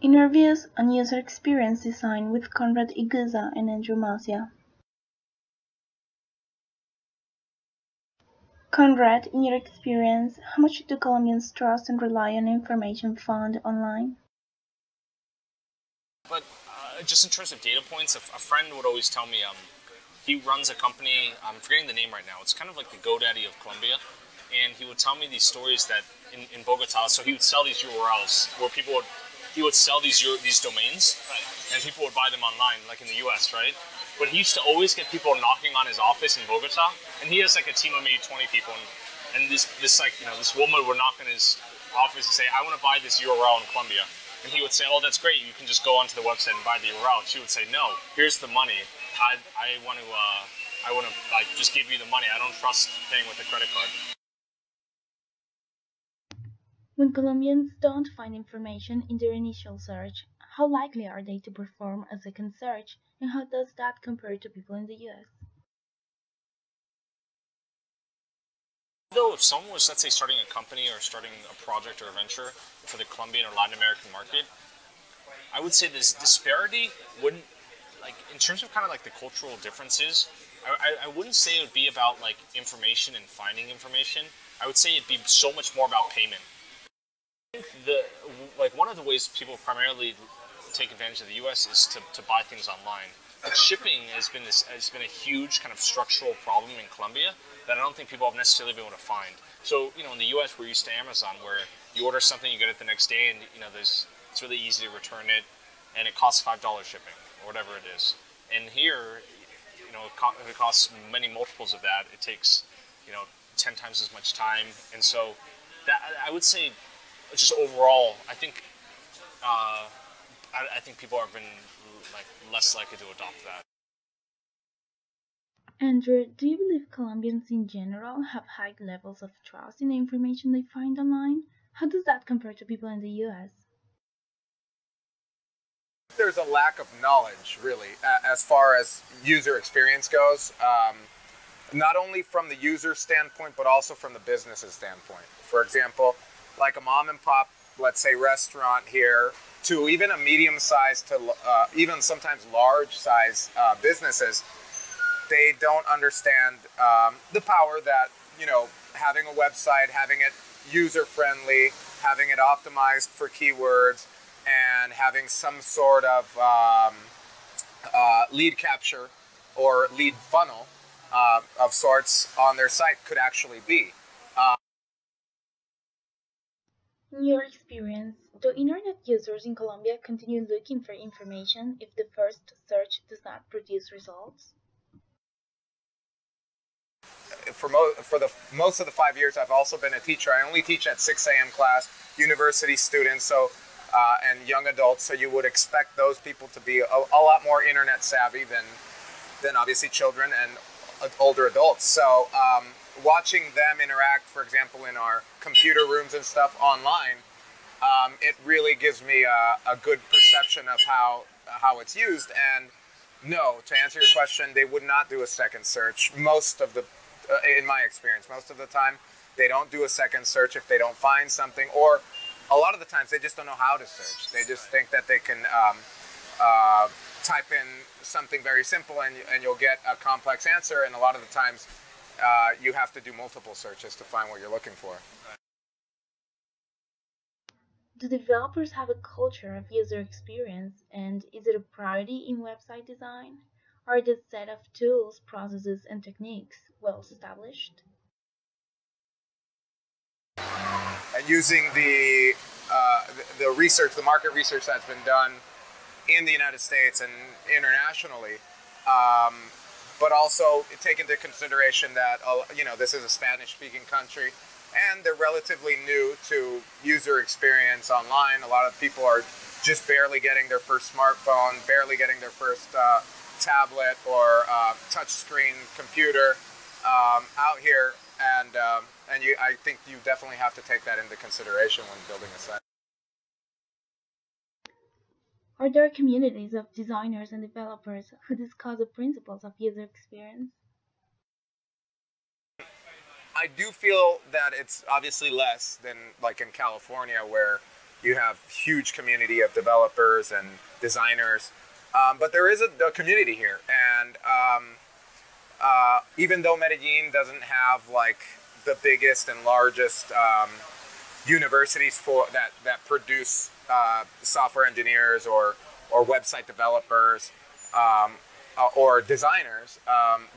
Interviews on user experience design with Conrad y and Andrew. Conrad, in your experience, how much do Colombians trust and rely on information found online? But just in terms of data points, a friend would always tell me he runs a company. I'm forgetting the name right now. It's kind of like the GoDaddy of Colombia, and he would tell me these stories that in Bogota. So he would sell these URLs where he would sell these domains, and people would buy them online, like in the U.S., right? But he used to always get people knocking on his office in Bogota, and he has like a team of maybe 20 people, and this woman would knock on his office and say, "I want to buy this URL in Colombia." And he would say, "Oh, that's great. You can just go onto the website and buy the URL." And she would say, "No, here's the money. I want to like just give you the money. I don't trust paying with a credit card." When Colombians don't find information in their initial search, how likely are they to perform a second search, and how does that compare to people in the US? Though if someone was, let's say, starting a company or starting a project or a venture for the Colombian or Latin American market, I would say this disparity wouldn't, like, in terms of kind of like the cultural differences, I wouldn't say it would be about like information and finding information. I would say it'd be so much more about payment. One of the ways people primarily take advantage of the U.S. is to buy things online. But shipping has been a huge kind of structural problem in Colombia that I don't think people have necessarily been able to find. So in the U.S. we're used to Amazon, where you order something, you get it the next day, and it's really easy to return it, and it costs $5 shipping or whatever it is. And here, it costs many multiples of that. It takes 10 times as much time, and so that I would say, just overall, I think people have been like less likely to adopt that. Andrew, do you believe Colombians in general have high levels of trust in the information they find online? How does that compare to people in the US? There's a lack of knowledge, really, as far as user experience goes. Not only from the user standpoint, but also from the business's standpoint. For example, like a mom and pop, let's say, restaurant here, to even a medium-sized to even sometimes large-size businesses, they don't understand the power that having a website, having it user-friendly, having it optimized for keywords, and having some sort of lead capture or lead funnel of sorts on their site could actually be. In your experience, do internet users in Colombia continue looking for information if the first search does not produce results? For most of the 5 years I've also been a teacher. I only teach at 6 a.m. class, university students, and young adults, so you would expect those people to be a lot more internet savvy than obviously children and older adults. So watching them interact, for example, in our computer rooms and stuff online, it really gives me a good perception of how it's used. And no, to answer your question, they would not do a second search. In my experience, most of the time, they don't do a second search if they don't find something, or a lot of the times they just don't know how to search. They just think that they can type in something very simple and you'll get a complex answer, and a lot of the times you have to do multiple searches to find what you're looking for. Do developers have a culture of user experience, and is it a priority in website design? Are the set of tools, processes, and techniques well established? And using the research, the market research that's been done in the United States and internationally, but also take into consideration that this is a Spanish-speaking country, and they're relatively new to user experience online. A lot of people are just barely getting their first smartphone, barely getting their first tablet or touchscreen computer out here, and I think you definitely have to take that into consideration when building a site. Are there communities of designers and developers who discuss the principles of user experience? I do feel that it's obviously less than like in California, where you have huge community of developers and designers. But there is a community here, and even though Medellin doesn't have like the biggest and largest universities for that produce software engineers or website developers or designers,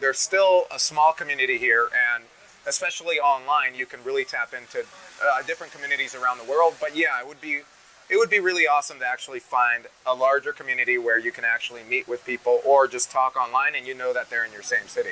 there's still a small community here, and especially online, you can really tap into different communities around the world. But yeah, it would be really awesome to actually find a larger community where you can actually meet with people or just talk online and you know that they're in your same city.